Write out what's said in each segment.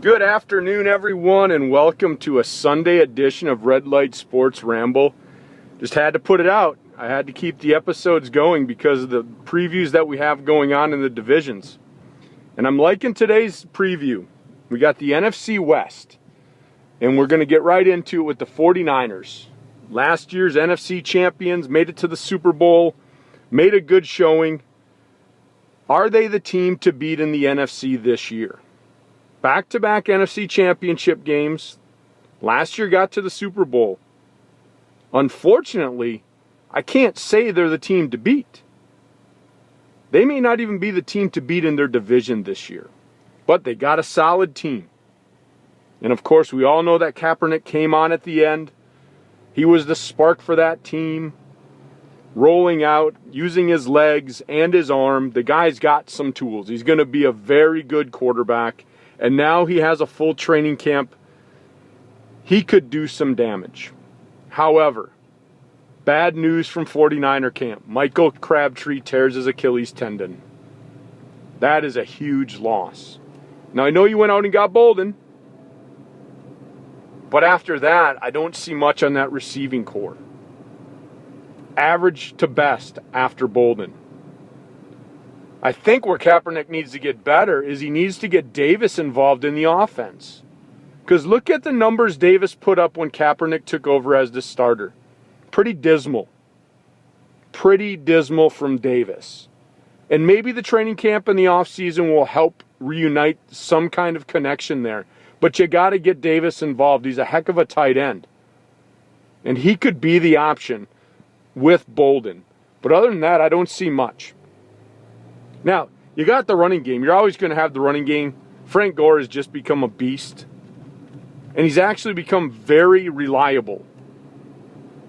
Good afternoon, everyone, and welcome to a Sunday edition of Light Sports Ramble. Just had to put it out. I had to keep the episodes going because of the previews that we have going on in the divisions. And I'm liking today's preview. We got the NFC West, and we're going to get right into it with the 49ers. Last year's NFC champions, made it to the Super Bowl, made a good showing. Are they the team to beat in the NFC this year? Back-to-back NFC championship games. Last year got to the Super Bowl. Unfortunately, I can't say they're the team to beat. They may not even be the team to beat in their division this year. But they got a solid team. And of course, we all know that Kaepernick came on at the end. He was the spark for that team. Rolling out, using his legs and his arm. The guy's got some tools. He's going to be a very good quarterback. And now he has a full training camp. He could do some damage. However, bad news from 49er camp. Michael Crabtree tears his Achilles tendon. That is a huge loss. Now, I know you went out and got Bolden. But after that, I don't see much on that receiving core. Average to best after Bolden. I think where Kaepernick needs to get better is he needs to get Davis involved in the offense. Because look at the numbers Davis put up when Kaepernick took over as the starter. Pretty dismal. Pretty dismal from Davis. And maybe the training camp and the offseason will help reunite some kind of connection there. But you got to get Davis involved. He's a heck of a tight end. And he could be the option with Bolden. But other than that, I don't see much. Now, you got the running game. You're always going to have the running game. Frank Gore has just become a beast. And he's actually become very reliable.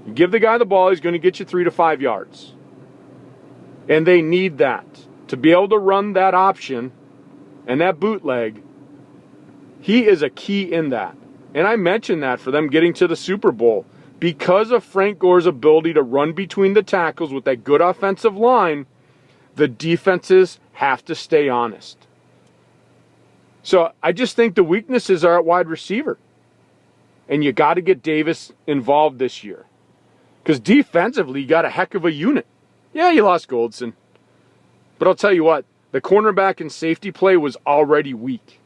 You give the guy the ball, he's going to get you 3 to 5 yards. And they need that. To be able to run that option and that bootleg, he is a key in that. And I mentioned that for them getting to the Super Bowl. Because of Frank Gore's ability to run between the tackles with that good offensive line, the defenses have to stay honest. So I just think the weaknesses are at wide receiver. And you got to get Davis involved this year. Because defensively, you got a heck of a unit. Yeah, you lost Goldson. But I'll tell you what, the cornerback and safety play was already weak.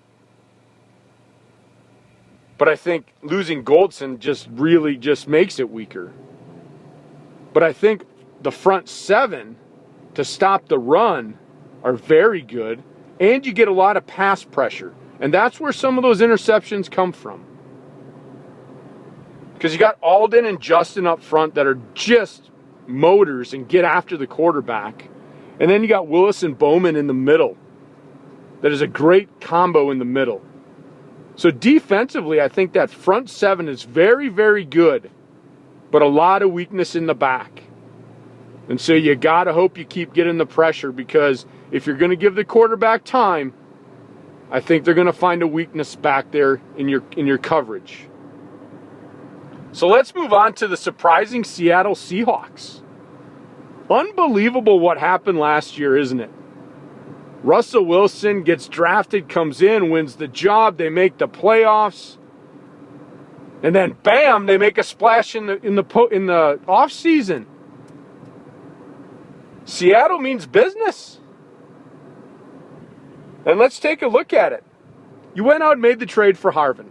But I think losing Goldson just makes it weaker. But I think the front seven to stop the run are very good, and you get a lot of pass pressure. And that's where some of those interceptions come from. Because you got Alden and Justin up front that are just motors and get after the quarterback. And then you got Willis and Bowman in the middle. That is a great combo in the middle. So defensively, I think that front seven is very, very good, but a lot of weakness in the back. And so you got to hope you keep getting the pressure, because if you're going to give the quarterback time, I think they're going to find a weakness back there in your coverage. So let's move on to the surprising Seattle Seahawks. Unbelievable what happened last year, isn't it? Russell Wilson gets drafted, comes in, wins the job, they make the playoffs, and then bam, they make a splash in the offseason. Seattle means business. And let's take a look at it. You went out and made the trade for Harvin.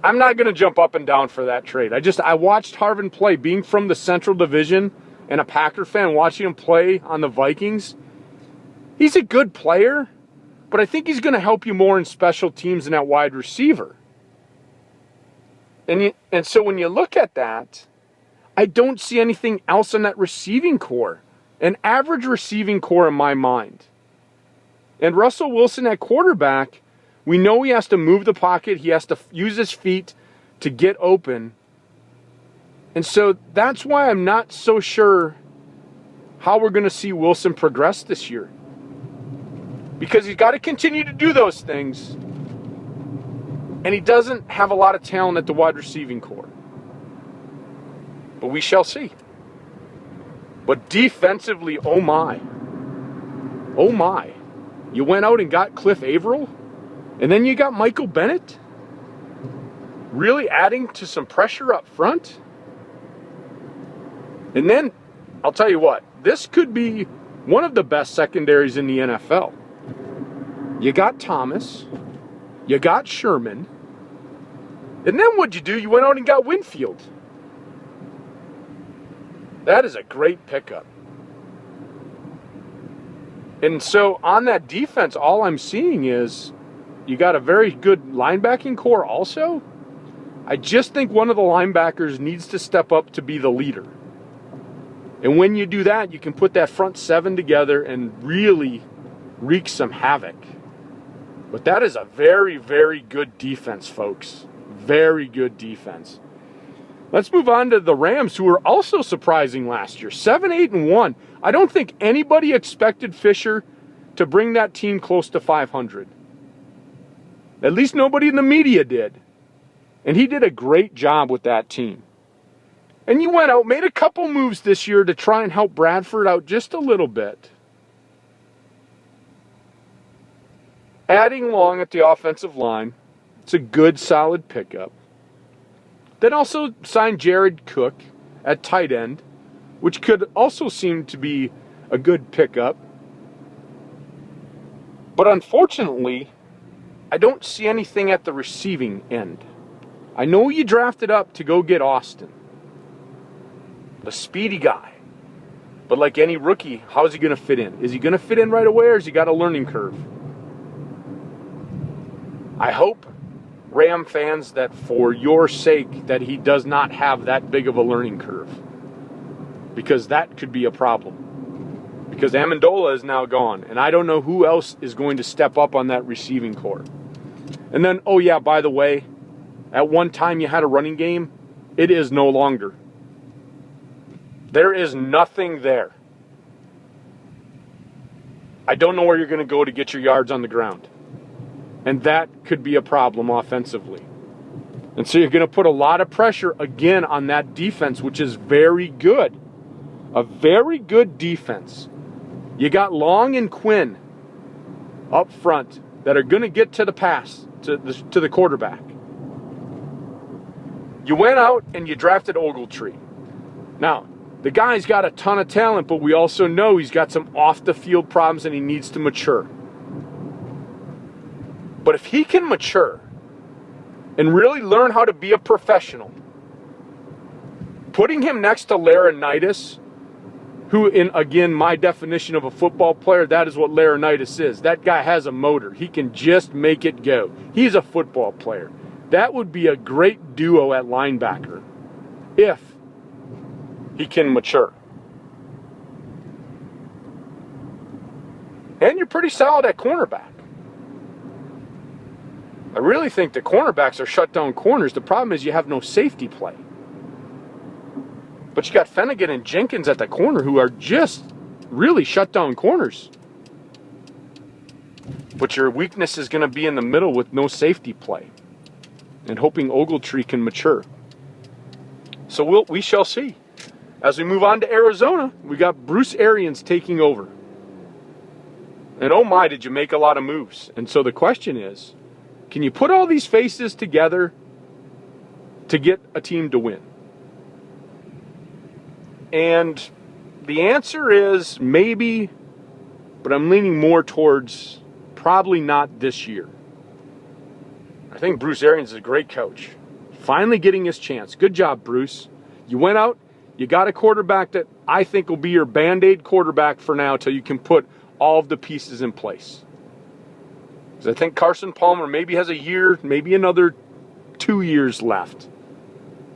I'm not going to jump up and down for that trade. I watched Harvin play, being from the Central Division and a Packer fan, watching him play on the Vikings. He's a good player, but I think he's going to help you more in special teams than at wide receiver. And so when you look at that, I don't see anything else in that receiving core. An average receiving core in my mind. And Russell Wilson at quarterback, we know he has to move the pocket. He has to use his feet to get open. And so that's why I'm not so sure how we're going to see Wilson progress this year. Because he's got to continue to do those things. And he doesn't have a lot of talent at the wide receiving core. But we shall see. But defensively, oh my. Oh my. You went out and got Cliff Averill, and then you got Michael Bennett, really adding to some pressure up front. And then, I'll tell you what, this could be one of the best secondaries in the NFL. You got Thomas, you got Sherman, and then what'd you do? You went out and got Winfield. That is a great pickup. And so on that defense, all I'm seeing is you got a very good linebacking core also. I just think one of the linebackers needs to step up to be the leader. And when you do that, you can put that front seven together and really wreak some havoc. But that is a very, very good defense, folks. Very good defense. Let's move on to the Rams, who were also surprising last year. 7-8-1. I don't think anybody expected Fisher to bring that team close to 500. At least nobody in the media did. And he did a great job with that team. And you went out, made a couple moves this year to try and help Bradford out just a little bit. Adding Long at the offensive line. It's a good, solid pickup. Then also signed Jared Cook at tight end, which could also seem to be a good pickup. But unfortunately, I don't see anything at the receiving end. I know you drafted up to go get Austin, the speedy guy. But like any rookie, how is he going to fit in? Is he going to fit in right away, or has he got a learning curve? I hope, Ram fans, that for your sake that he does not have that big of a learning curve, because that could be a problem, because Amendola is now gone and I don't know who else is going to step up on that receiving core. And then, oh yeah, by the way, at one time you had a running game. It is no longer. There is nothing there. I don't know where you're going to go to get your yards on the ground. And that could be a problem offensively. And so you're going to put a lot of pressure again on that defense, which is very good. A very good defense. You got Long and Quinn up front that are going to get to the pass, to the quarterback. You went out and you drafted Ogletree. Now, the guy's got a ton of talent, but we also know he's got some off-the-field problems and he needs to mature. But if he can mature and really learn how to be a professional, putting him next to Laurinaitis, who, in, again, my definition of a football player, that is what Laurinaitis is. That guy has a motor. He can just make it go. He's a football player. That would be a great duo at linebacker if he can mature. And you're pretty solid at cornerback. I really think the cornerbacks are shut down corners. The problem is you have no safety play. But you got Finnegan and Jenkins at the corner who are just really shut down corners. But your weakness is going to be in the middle with no safety play. And hoping Ogletree can mature. So we shall see. As we move on to Arizona, we got Bruce Arians taking over. And oh my, did you make a lot of moves. And so the question is, can you put all these faces together to get a team to win? And the answer is maybe, but I'm leaning more towards probably not this year. I think Bruce Arians is a great coach. Finally getting his chance. Good job, Bruce. You went out, you got a quarterback that I think will be your Band-Aid quarterback for now till you can put all of the pieces in place. Because I think Carson Palmer maybe has a year, maybe another 2 years left.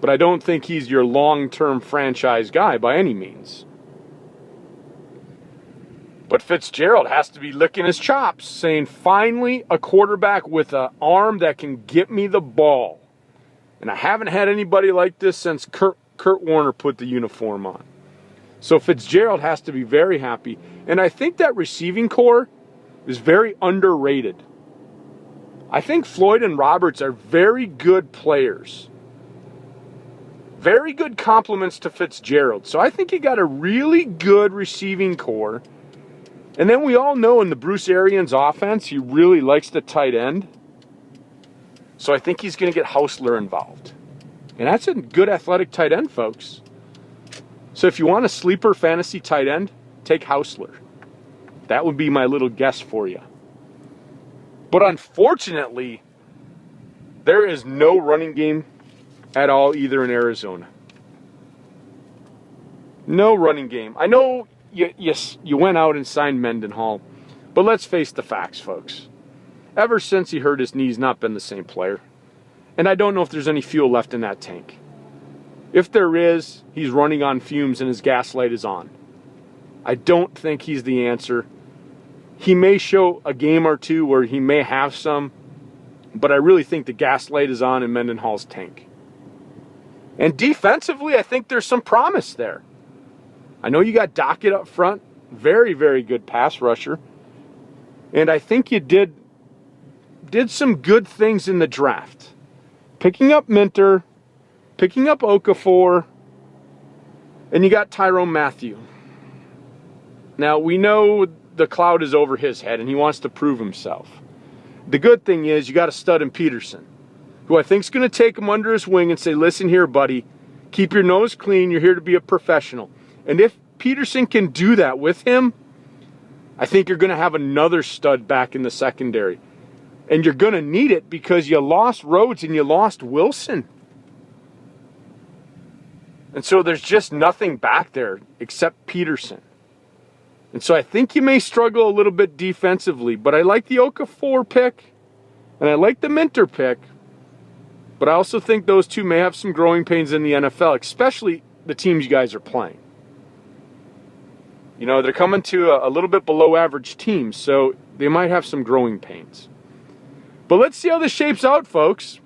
But I don't think he's your long-term franchise guy by any means. But Fitzgerald has to be licking his chops, saying, finally, a quarterback with an arm that can get me the ball. And I haven't had anybody like this since Kurt Warner put the uniform on. So Fitzgerald has to be very happy. And I think that receiving core is very underrated. I think Floyd and Roberts are very good players. Very good compliments to Fitzgerald. So I think you got a really good receiving core And then we all know in the Bruce Arians offense, he really likes the tight end. So I think he's going to get Hausler involved. And that's a good athletic tight end, folks. So if you want a sleeper fantasy tight end, take Hausler. That would be my little guess for you. But unfortunately, there is no running game at all either in Arizona. No running game. I know you went out and signed Mendenhall, but let's face the facts, folks. Ever since he hurt his knee, he's not been the same player. And I don't know if there's any fuel left in that tank. If there is, he's running on fumes and his gas light is on. I don't think he's the answer. He may show a game or two where he may have some, but I really think the gas light is on in Mendenhall's tank. And defensively, I think there's some promise there. I know you got Dockett up front, very, very good pass rusher. And I think you did some good things in the draft. Picking up Minter, picking up Okafor, and you got Tyrone Matthew. Now, we know the cloud is over his head, and he wants to prove himself. The good thing is you got a stud in Peterson, who I think is going to take him under his wing and say, listen here, buddy, keep your nose clean. You're here to be a professional. And if Peterson can do that with him, I think you're going to have another stud back in the secondary. And you're going to need it because you lost Rhodes and you lost Wilson. And so there's just nothing back there except Peterson. And so I think you may struggle a little bit defensively, but I like the Okafor pick and I like the Minter pick. But I also think those two may have some growing pains in the NFL, especially the teams you guys are playing. You know, they're coming to a little bit below average teams, so they might have some growing pains. But let's see how this shapes out, folks.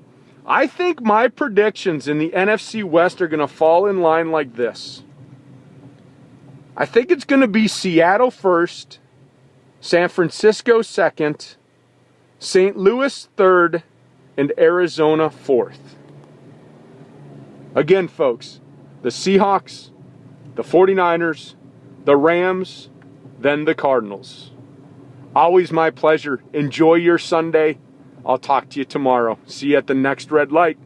I think my predictions in the NFC West are going to fall in line like this. I think it's going to be Seattle first, San Francisco second, St. Louis third, and Arizona fourth. Again, folks, the Seahawks, the 49ers, the Rams, then the Cardinals. Always my pleasure. Enjoy your Sunday. I'll talk to you tomorrow. See you at the next red light.